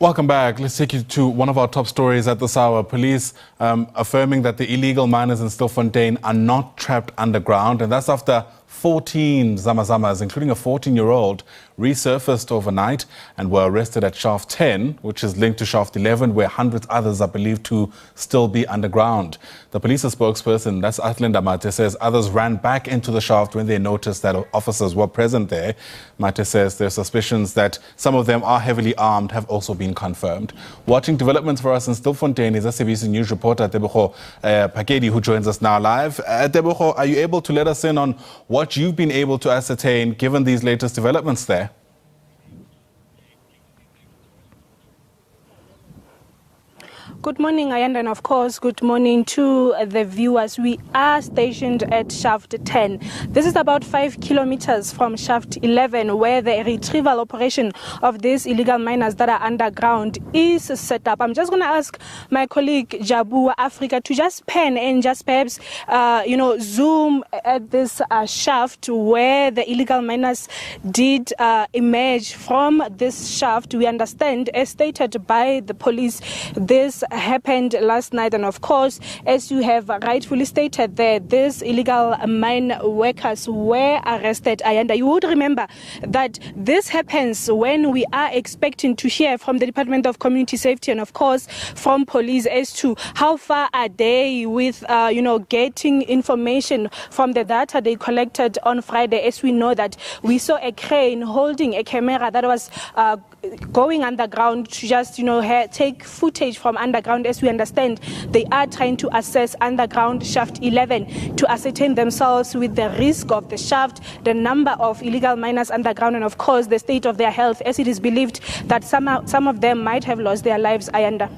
Welcome back. Let's take you to one of our top stories at this hour. Police affirming that the illegal miners in Stilfontein are not trapped underground, and that's after 14 Zamazamas, including a 14-year-old, resurfaced overnight and were arrested at Shaft 10, which is linked to Shaft 11, where hundreds others are believed to still be underground. The police spokesperson, that's Athlenda Mathe, says others ran back into the shaft when they noticed that officers were present there. Mathe says their suspicions that some of them are heavily armed have also been confirmed. Watching developments for us in Stilfontein is SABC News reporter Tebogo Pakedi, who joins us now live. Tebogo, are you able to let us in on what you've been able to ascertain given these latest developments there? Good morning, Ayanda, and of course, good morning to the viewers. We are stationed at Shaft 10. This is about 5 kilometers from Shaft 11, where the retrieval operation of these illegal miners that are underground is set up. I'm just going to ask my colleague Jabu Africa to just pen and just perhaps, zoom at this shaft where the illegal miners did emerge from this shaft. We understand, as stated by the police, this happened last night, and of course, as you have rightfully stated there, these illegal mine workers were arrested. And you would remember that this happens when we are expecting to hear from the Department of Community Safety and of course from police as to how far are they with getting information from the data they collected on Friday. As we know that we saw a crane holding a camera that was going underground to just take footage from underground. As we understand, they are trying to assess underground Shaft 11 to ascertain themselves with the risk of the shaft, the number of illegal miners underground, and of course the state of their health, as it is believed that some of them might have lost their lives. Ayanda.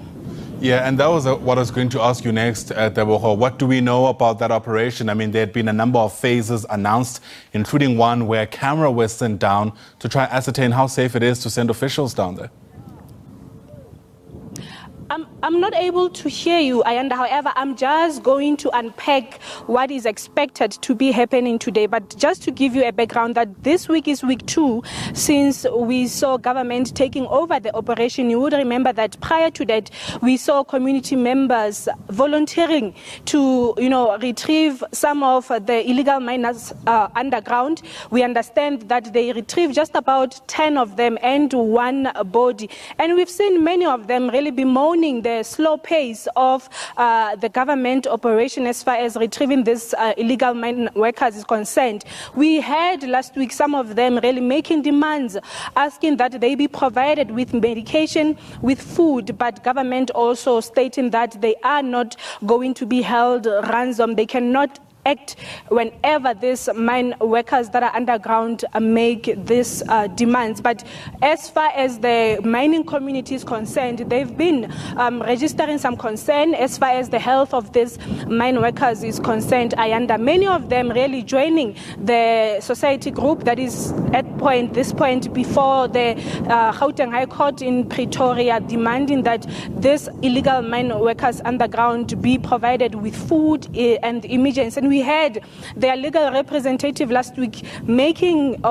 Yeah, and that was what I was going to ask you next, Tebogo. What do we know about that operation? I mean, there had been a number of phases announced, including one where a camera was sent down to try and ascertain how safe it is to send officials down there. I'm not able to hear you, Ayanda. However, I'm just going to unpack what is expected to be happening today. But just to give you a background, that this week is week 2 since we saw government taking over the operation. You would remember that prior to that, we saw community members volunteering to, retrieve some of the illegal miners underground. We understand that they retrieved just about 10 of them and one body. And we've seen many of them really bemoaning the slow pace of the government operation as far as retrieving these illegal mine workers is concerned. We had last week some of them really making demands, asking that they be provided with medication, with food, but government also stating that they are not going to be held ransom. They cannot act whenever these mine workers that are underground make these demands. But as far as the mining community is concerned, they've been registering some concern as far as the health of these mine workers is concerned. Ayanda, many of them really joining the society group that is at this point before the Gauteng High Court in Pretoria, demanding that these illegal mine workers underground be provided with food and emergency. And we had their legal representative last week making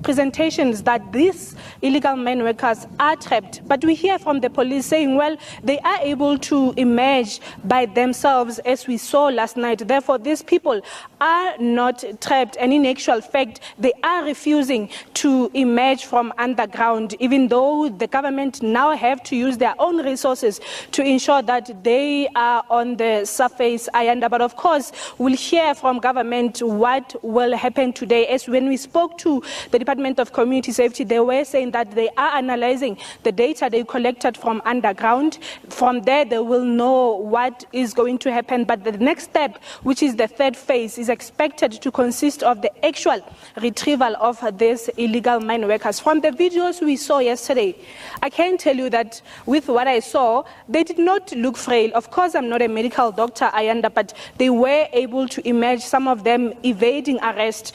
presentations that these illegal mine workers are trapped. But we hear from the police saying, well, they are able to emerge by themselves, as we saw last night. Therefore, these people are not trapped. And in actual fact, they are refusing to emerge from underground, even though the government now have to use their own resources to ensure that they are on the surface. But of course, we'll hear from government what will happen today. As when we spoke to the Department of Community Safety, they were saying that they are analyzing the data they collected from underground. From there, they will know what is going to happen. But the next step, which is the third phase, is expected to consist of the actual retrieval of these illegal mine workers. From the videos we saw yesterday, I can tell you that with what I saw, they did not look frail. Of course, I'm not a medical doctor, Ayanda, but they were able to emerge emerged, some of them evading arrest,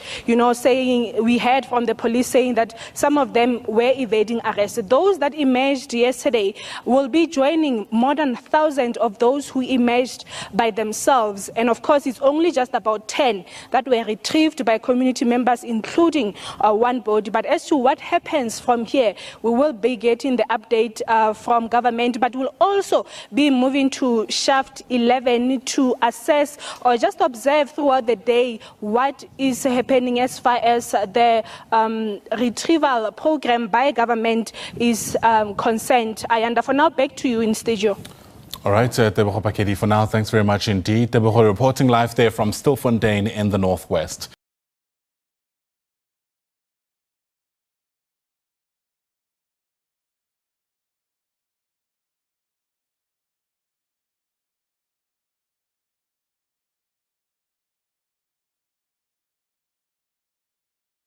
saying, we heard from the police saying that some of them were evading arrest. Those that emerged yesterday will be joining more than 1,000 of those who emerged by themselves. And of course, it's only just about 10 that were retrieved by community members, including one body. But as to what happens from here, we will be getting the update from government, but we'll also be moving to Shaft 11 to assess or just observe throughout the day what is happening as far as the retrieval program by government is concerned. Ayanda, for now, back to you in studio. All right, Tebogo Pakedi, for now, thanks very much indeed. Tebogo reporting live there from Stilfontein in the northwest.